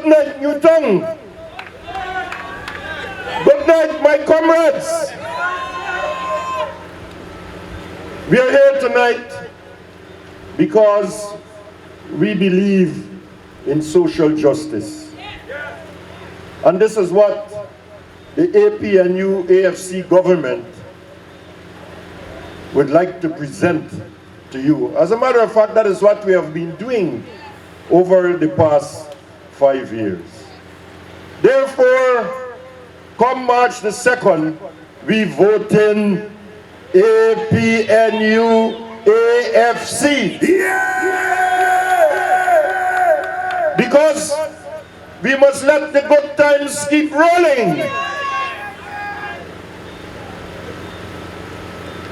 Good night, Newtown. Good night, my comrades. We are here tonight because we believe in social justice. And this is what the APNU AFC government would like to present to you. As a matter of fact, that is what we have been doing over the past 5 years. Therefore, come March the 2nd, we vote in APNU AFC. Yeah! Because we must let the good times keep rolling.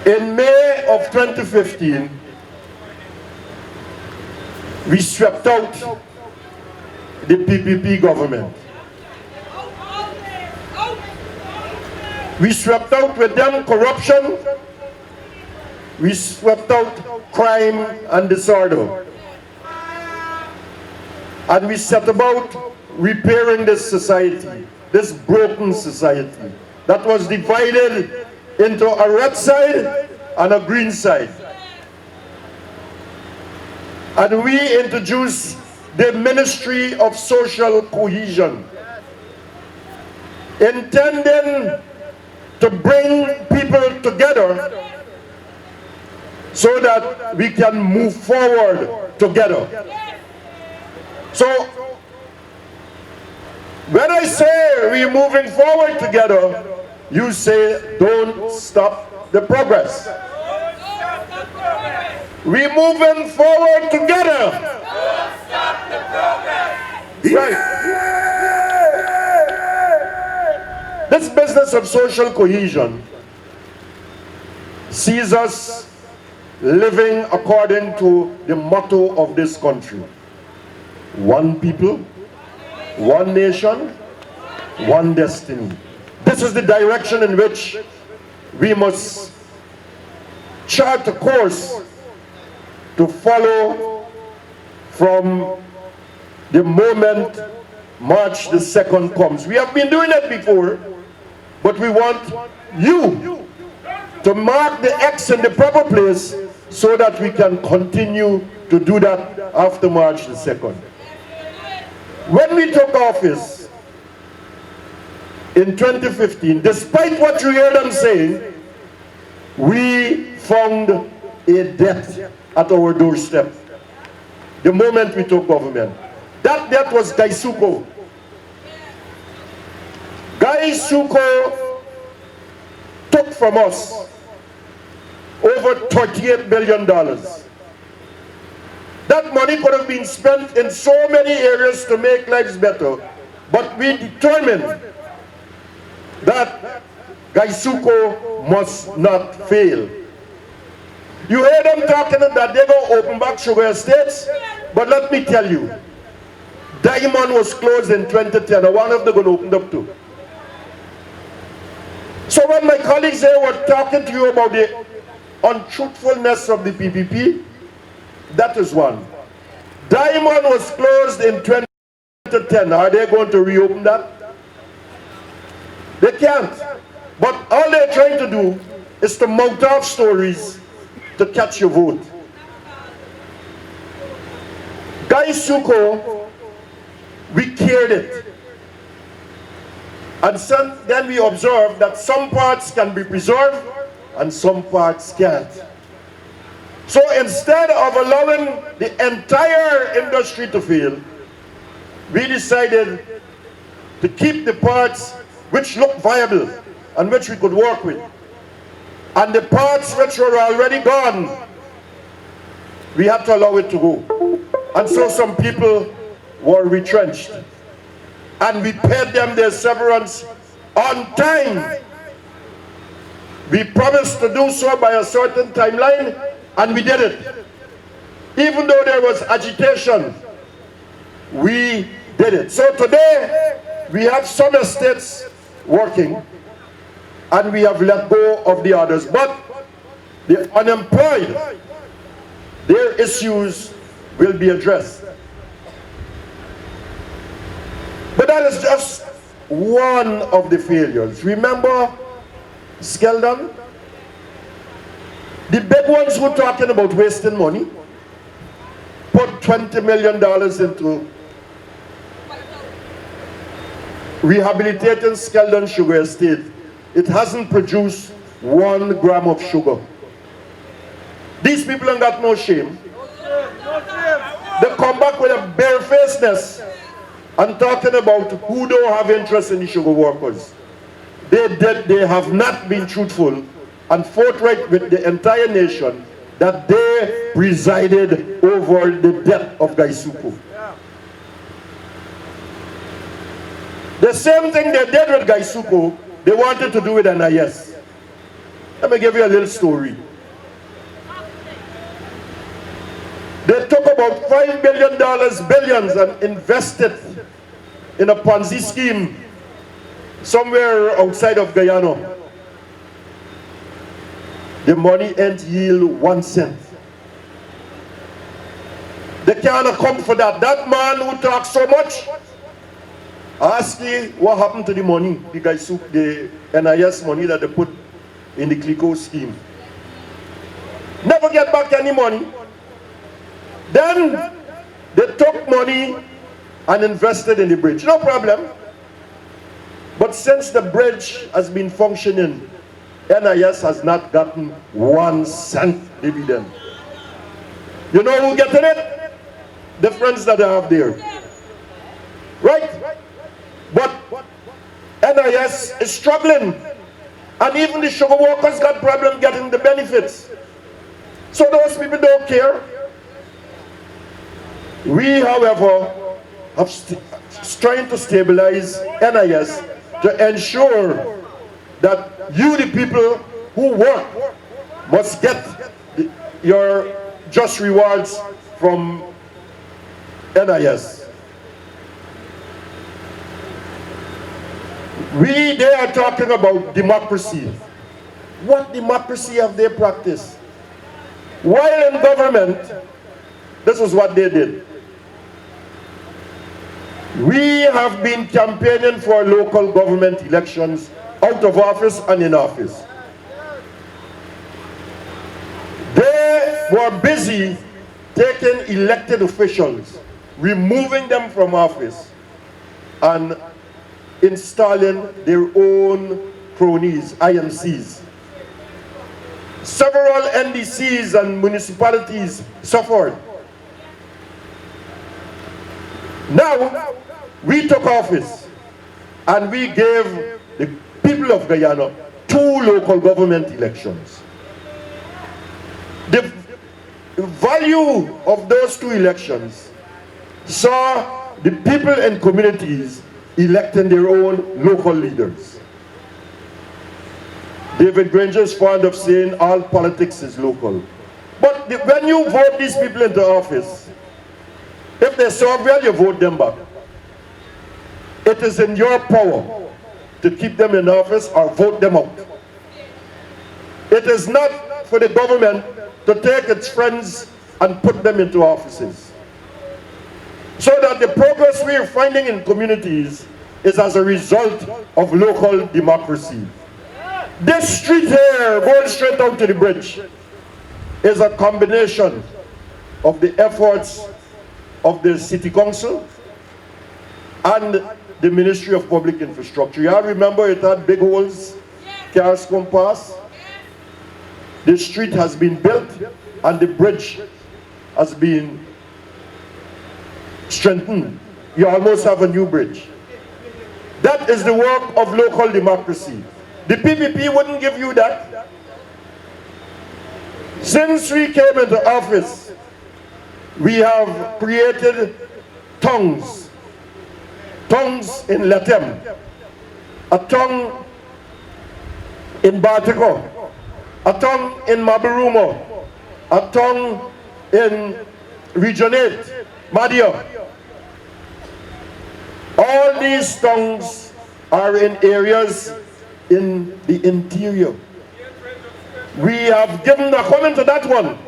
In May of 2015, we swept out the PPP government. We swept out with them corruption. We swept out crime and disorder. And we set about repairing this society, this broken society that was divided into a red side and a green side. And we introduced the Ministry of Social Cohesion, intending to bring people together so that we can move forward together. So, when I say we're moving forward together, you say, don't stop the progress. We're moving forward together. Don't stop the progress. Right. This business of social cohesion sees us living according to the motto of this country. One people, one nation, one destiny. This is the direction in which we must chart a course to follow from the moment March the 2nd comes. We have been doing it before, but we want you to mark the X in the proper place so that we can continue to do that after March the 2nd. When we took office in 2015, despite what you hear them saying, we found a debt at our doorstep the moment we took government. That debt was Gaisuko. Gaisuko took from us over $38 billion. That money could have been spent in so many areas to make lives better, but we determined that Gaisuko must not fail. You hear them talking that they're going to open back sugar estates, but let me tell you, Diamond was closed in 2010, and one of them going to open up too. So when my colleagues here were talking to you about the untruthfulness of the PPP, that is one. Diamond was closed in 2010. Are they going to reopen that? They can't. But all they're trying to do is to mount off stories to catch your vote. Gaisuko, we cared it. And then we observed that some parts can be preserved and some parts can't. So instead of allowing the entire industry to fail, we decided to keep the parts which look viable and which we could work with. And the parts which were already gone, we had to allow it to go. And so some people were retrenched. And we paid them their severance on time. We promised to do so by a certain timeline, and we did it. Even though there was agitation, we did it. So today, we have some estates working, and we have let go of the others. But the unemployed, their issues will be addressed. that is just one of the failures. Remember Skeldon? The big ones who are talking about wasting money put $20 million into rehabilitating Skeldon Sugar Estate. It hasn't produced 1 gram of sugar. These people ain't got no shame. They come back with a barefacedness and talking about who don't have interest in the sugar workers. They have not been truthful and forthright with the entire nation that they presided over the death of Gaisuku. The same thing they did with Gaisuku, they wanted to do with NIS. Let me give you a little story. They took about $5 billion, billions, and invested in a Ponzi scheme somewhere outside of Guyana. The money ain't yield 1 cent. They can't account for that. That man who talks so much, ask me what happened to the money, the NIS money that they put in the CLICO scheme. Never get back any money. Then they took money and invested in the bridge. No problem. But since the bridge has been functioning, NIS has not gotten 1 cent dividend. You know who getting it? The friends that I have there. Right? But NIS is struggling. And even the sugar workers got problem getting the benefits. So those people don't care. We, however, have trying to stabilize NIS to ensure that you, the people who work, must get your just rewards from NIS. They are talking about democracy. What democracy have they practiced? While in government, this is what they did. We have been campaigning for local government elections out of office and in office. They were busy taking elected officials, removing them from office, and installing their own cronies, IMCs. Several NDCs and municipalities suffered. Now, we took office and we gave the people of Guyana 2 local government elections. The value of those 2 elections saw the people and communities electing their own local leaders. David Granger is fond of saying all politics is local. But when you vote these people into office, if they serve well, you vote them back. It is in your power to keep them in office or vote them out. It is not for the government to take its friends and put them into offices. So that the progress we are finding in communities is as a result of local democracy. This street here, going straight out to the bridge, is a combination of the efforts of the City Council and the Ministry of Public Infrastructure. You all remember it had big holes, cars come past. The street has been built and the bridge has been strengthened. You almost have a new bridge. That is the work of local democracy. The PPP wouldn't give you that. Since we came into office, we have created tongues. Tongues in Latem, a tongue in Batiko, a tongue in Maburumo, a tongue in Region 8, Madia. All these tongues are in areas in the interior. We have given a comment to that one.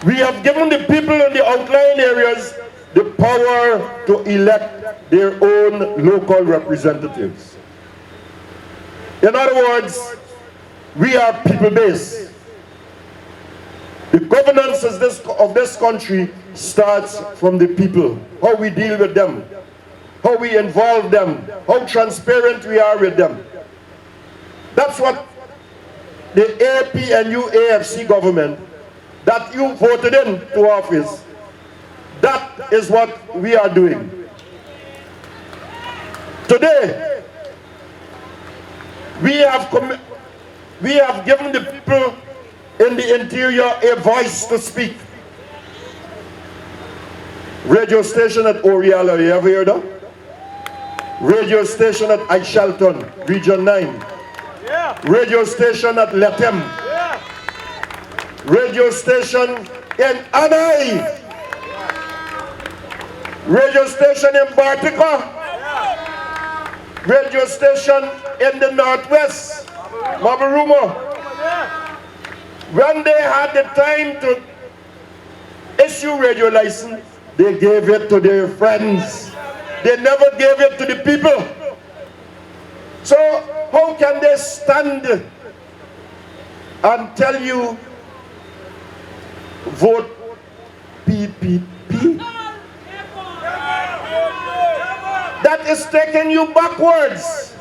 We have given the people in the outlying areas the power to elect their own local representatives. In other words, we are people-based. The governance of this country starts from the people, how we deal with them, how we involve them, how transparent we are with them. That's what the APNU AFC government that you voted into office, that is what we are doing. Today, we have given the people in the interior a voice to speak. Radio station at Oriala, you ever heard of? Radio station at Aishalton, Region 9. Yeah. Radio station at Letem. Yeah. Radio station in Anai. Radio station in Bartica. Yeah. Radio station in the Northwest, Mabaruma. When they had the time to issue radio license, they gave it to their friends. They never gave it to the people. So how can they stand and tell you vote PPP? That is taking you backwards.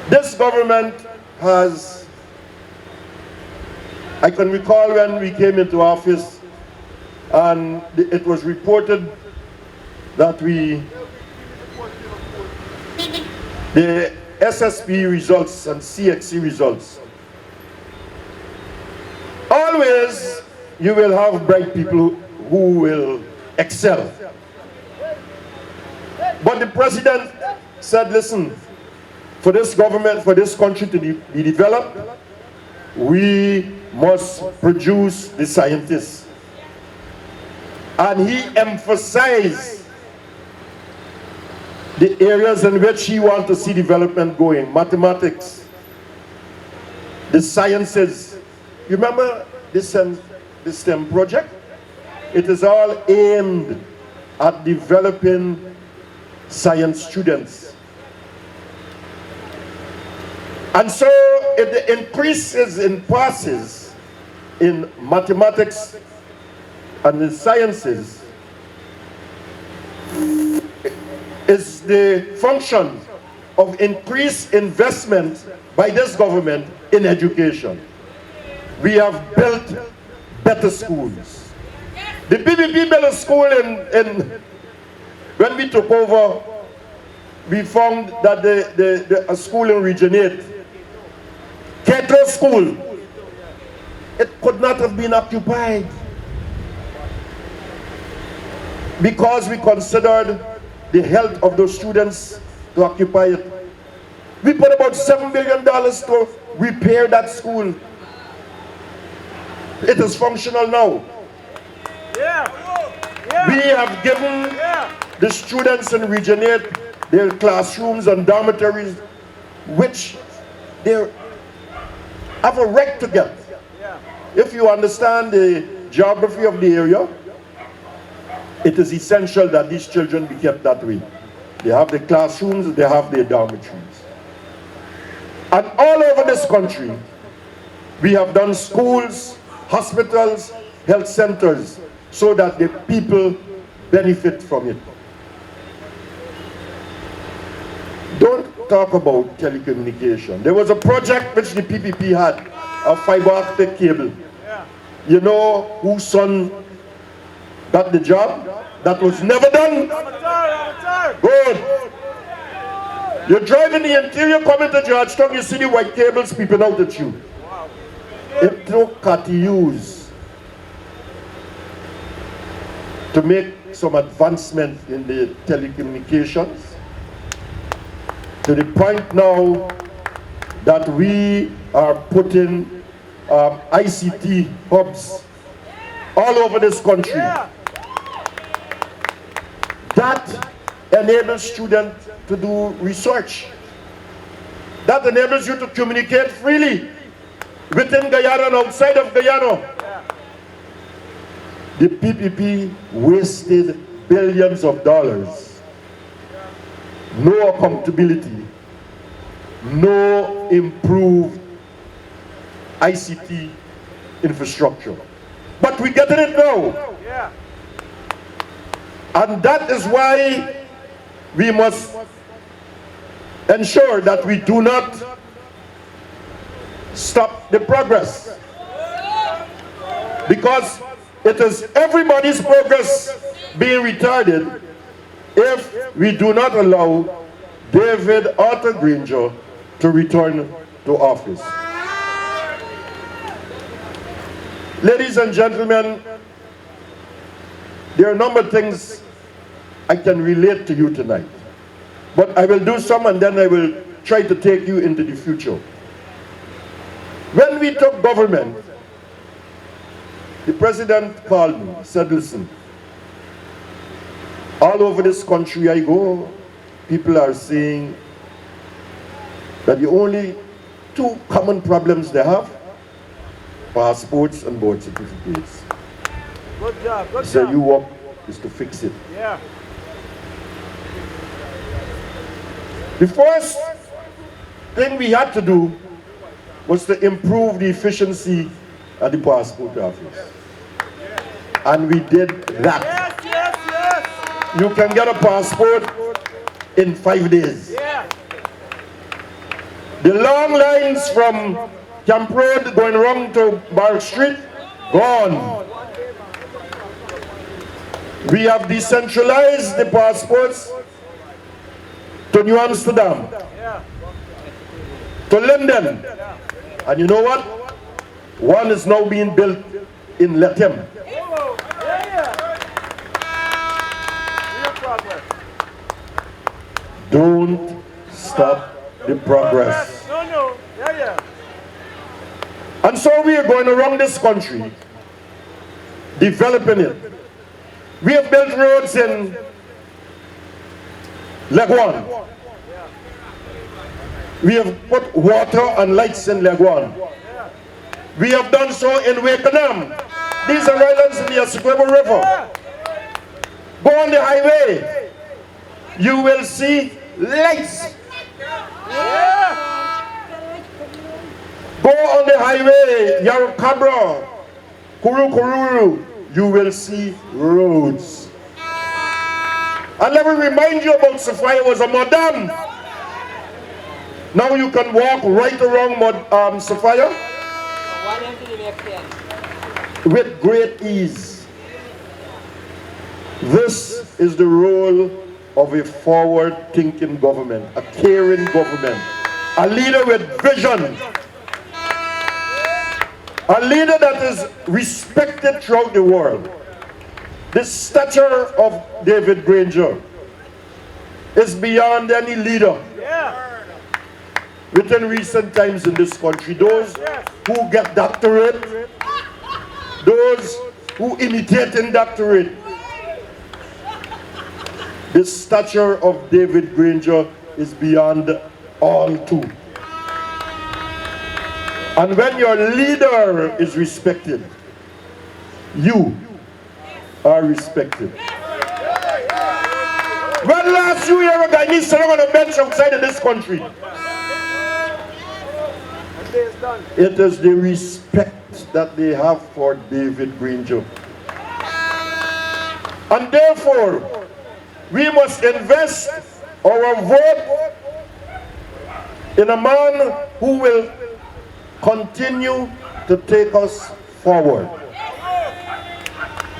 This government has, I can recall when we came into office and it was reported that the SSP results and CXC results, always you will have bright people who will excel. But the president said, listen, for this government, for this country to be developed, we must produce the scientists. And he emphasized the areas in which he wants to see development going. Mathematics, the sciences. You remember this STEM project? It is all aimed at developing science students. And so the increases in passes in mathematics and the sciences is the function of increased investment by this government in education. We have built better schools. The BBP built a school when we took over, we found that a school in Region 8, Keto School, it could not have been occupied because we considered the health of those students to occupy it. We put about $7 billion to repair that school. It is functional now. We have given the students in Region 8 their classrooms and dormitories, which they have a right to get. If you understand the geography of the area, it is essential that these children be kept that way. They have the classrooms, they have their dormitories. And all over this country, we have done schools, hospitals, health centers, so that the people benefit from it. Don't talk about telecommunication. There was a project which the PPP had, a fiber optic cable. You know whose son got the job? That was never done. Good. You're driving the interior coming to Georgetown, you see the white cables peeping out at you. It took use to make some advancement in the telecommunications to the point now that we are putting ICT hubs all over this country. That enables students to do research. That enables you to communicate freely. within Guyana and outside of Guyana. The PPP wasted billions of dollars. No accountability, no improved ICT infrastructure. But we're getting it now. Yeah. And that is why we must ensure that we do not stop the progress. Because it is everybody's progress being retarded if we do not allow David Arthur Granger to return to office. Ladies and gentlemen, there are a number of things I can relate to you tonight. But I will do some and then I will try to take you into the future. When we took government, the president called me, said, listen, all over this country I go, people are saying that the only two common problems they have, passports and birth certificates. Good job, good So job. your work is to fix it. Yeah. The first thing we had to do was to improve the efficiency at the passport office. And we did that. Yes, yes, yes. You can get a passport in 5 days. Yeah. The long lines from Camp Road going wrong to Barrack Street, gone. We have decentralized the passports to New Amsterdam, Yeah. to London. And you know what? One is now being built in Lethem. Whoa. Yeah, yeah. Real progress. Don't stop the progress. No, no. Yeah, yeah. And so we are going around this country, developing it. We have built roads in Leguan. We have put water and lights in Leguan. We have done so in Wakenham. These are islands in the Essequibo River. Go on the highway, you will see lights. Yeah. Go on the highway, Yarukabra, Kurukuru, you will see roads. And let me remind you about Sophia was a madam. Now you can walk right around Sophia with great ease. This is the role of a forward-thinking government, a caring government, a leader with vision, a leader that is respected throughout the world. The stature of David Granger is beyond any leader. Yeah. Within recent times in this country, those who get doctorate, those who imitate in doctorate, the stature of David Granger is beyond all two. And when your leader is respected, you are respected. When last you hear a Guyanese sitting on a bench outside of this country? It is the respect that they have for David Granger. And therefore, we must invest our vote in a man who will continue to take us forward.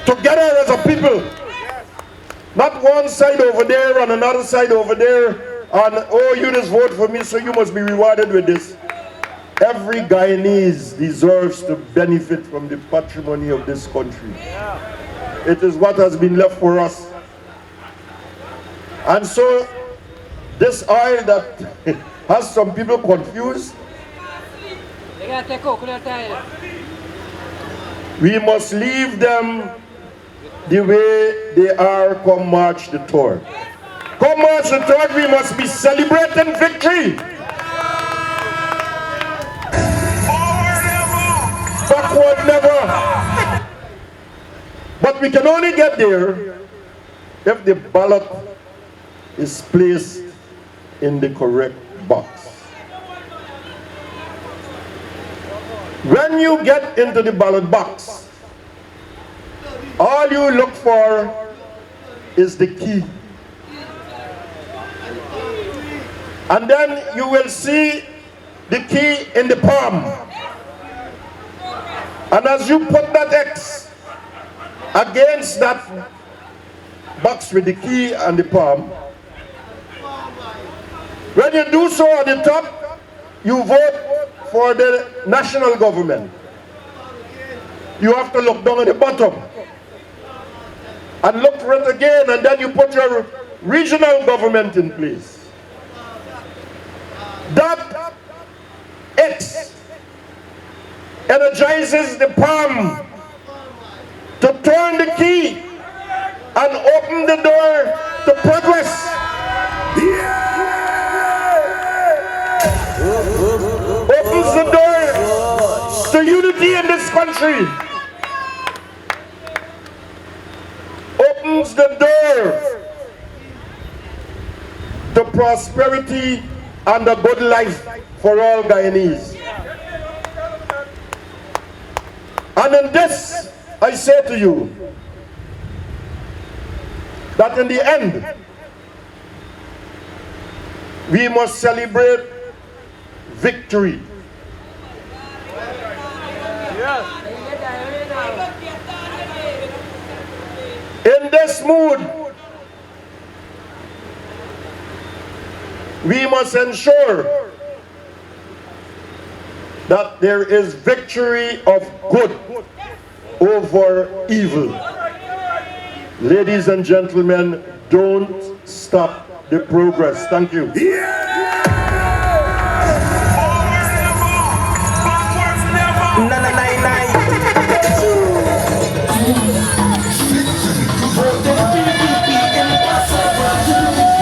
Together as a people. Not one side over there and another side over there. And oh, you just vote for me, so you must be rewarded with this. Every Guyanese deserves to benefit from the patrimony of this country. It is what has been left for us. And so, this oil that has some people confused, we must leave them the way they are come March the 3rd. Come March the 3rd, we must be celebrating victory. Forward Backward never. But we can only get there if the ballot is placed in the correct box. When you get into the ballot box, all you look for is the key. And then you will see the key in the palm. And as you put that X against that box with the key and the palm, when you do so at the top, you vote for the national government. You have to look down at the bottom and look for it again, and then you put your regional government in place. That X energizes the palm to turn the key and open the door to progress. Opens the door to unity in this country. Opens the door to prosperity and a good life for all Guyanese. And in this, I say to you, that in the end, we must celebrate victory. In this mood, we must ensure that there is victory of good over evil. Ladies and gentlemen, don't stop the progress. Thank you.